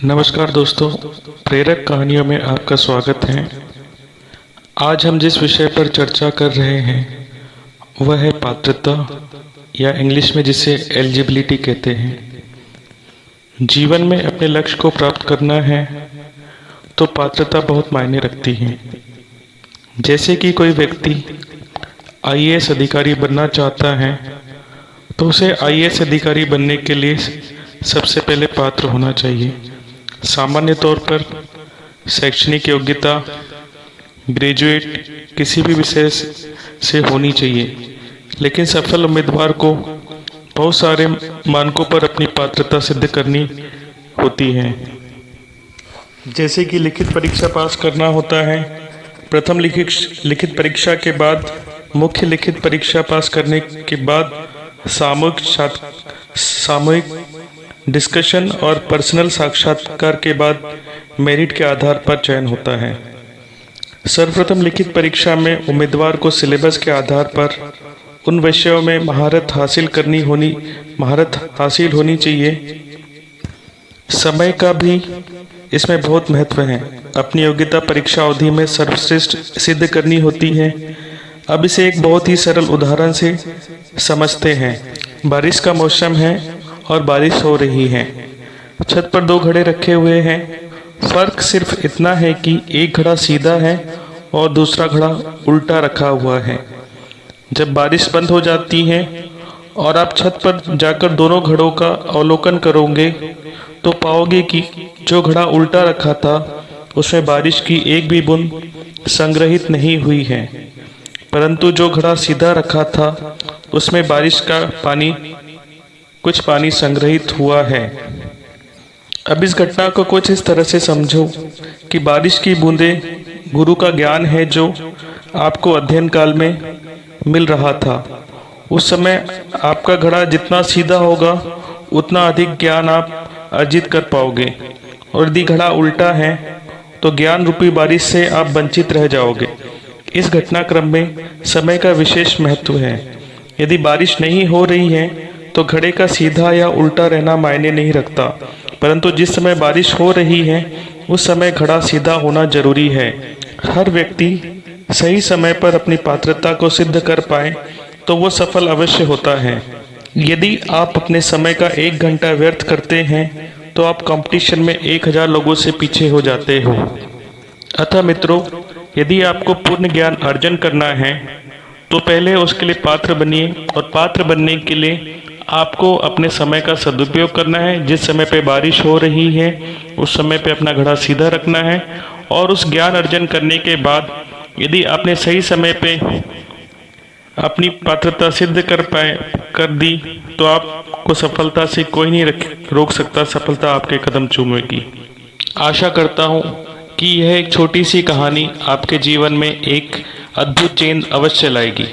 नमस्कार दोस्तों, प्रेरक कहानियों में आपका स्वागत है। आज हम जिस विषय पर चर्चा कर रहे हैं वह है पात्रता, या इंग्लिश में जिसे एलिजिबिलिटी कहते हैं। जीवन में अपने लक्ष्य को प्राप्त करना है तो पात्रता बहुत मायने रखती है। जैसे कि कोई व्यक्ति आईएएस अधिकारी बनना चाहता है तो उसे आईएएस अधिकारी बनने के लिए सबसे पहले पात्र होना चाहिए। सामान्य तौर पर शैक्षणिक योग्यता ग्रेजुएट किसी भी विषय से होनी चाहिए, लेकिन सफल उम्मीदवार को बहुत सारे मानकों पर अपनी पात्रता सिद्ध करनी होती है। जैसे कि लिखित परीक्षा पास करना होता है। प्रथम लिखित परीक्षा के बाद मुख्य लिखित परीक्षा पास करने के बाद सामूहिक डिस्कशन और पर्सनल साक्षात्कार के बाद मेरिट के आधार पर चयन होता है। सर्वप्रथम लिखित परीक्षा में उम्मीदवार को सिलेबस के आधार पर उन विषयों में महारत हासिल होनी चाहिए। समय का भी इसमें बहुत महत्व है। अपनी योग्यता परीक्षा अवधि में सर्वश्रेष्ठ सिद्ध करनी होती है। अब इसे एक बहुत ही सरल उदाहरण से समझते हैं। बारिश का मौसम है और बारिश हो रही है। छत पर दो घड़े रखे हुए हैं। फर्क सिर्फ इतना है कि एक घड़ा सीधा है और दूसरा घड़ा उल्टा रखा हुआ है। जब बारिश बंद हो जाती है और आप छत पर जाकर दोनों घड़ों का अवलोकन करोगे तो पाओगे कि जो घड़ा उल्टा रखा था उसमें बारिश की एक भी बूंद संग्रहित नहीं हुई है, परंतु जो घड़ा सीधा रखा था उसमें बारिश का कुछ पानी संग्रहित हुआ है। अब इस घटना को कुछ इस तरह से समझो कि बारिश की बूंदें गुरु का ज्ञान है जो आपको अध्ययन काल में मिल रहा था। उस समय आपका घड़ा जितना सीधा होगा उतना अधिक ज्ञान आप अर्जित कर पाओगे, और यदि घड़ा उल्टा है तो ज्ञान रूपी बारिश से आप वंचित रह जाओगे। इस घटनाक्रम में समय का विशेष महत्व है। यदि बारिश नहीं हो रही है तो घड़े का सीधा या उल्टा रहना मायने नहीं रखता, परंतु जिस समय बारिश हो रही है उस समय घड़ा सीधा होना जरूरी है। हर व्यक्ति सही समय पर अपनी पात्रता को सिद्ध कर पाए तो वो सफल अवश्य होता है। यदि आप अपने समय का 1 घंटा व्यर्थ करते हैं तो आप कंपटीशन में 1000 लोगों से पीछे हो जाते हो। अतः मित्रों, यदि आपको पूर्ण ज्ञान अर्जन करना है तो पहले उसके लिए पात्र बनिए, और पात्र बनने के लिए आपको अपने समय का सदुपयोग करना है। जिस समय पे बारिश हो रही है उस समय पे अपना घड़ा सीधा रखना है, और उस ज्ञान अर्जन करने के बाद यदि आपने सही समय पे अपनी पात्रता सिद्ध कर दी तो आपको सफलता से कोई नहीं रोक सकता। सफलता आपके कदम चूमेगी। आशा करता हूँ कि यह एक छोटी सी कहानी आपके जीवन में एक अद्भुत चेंज अवश्य लाएगी।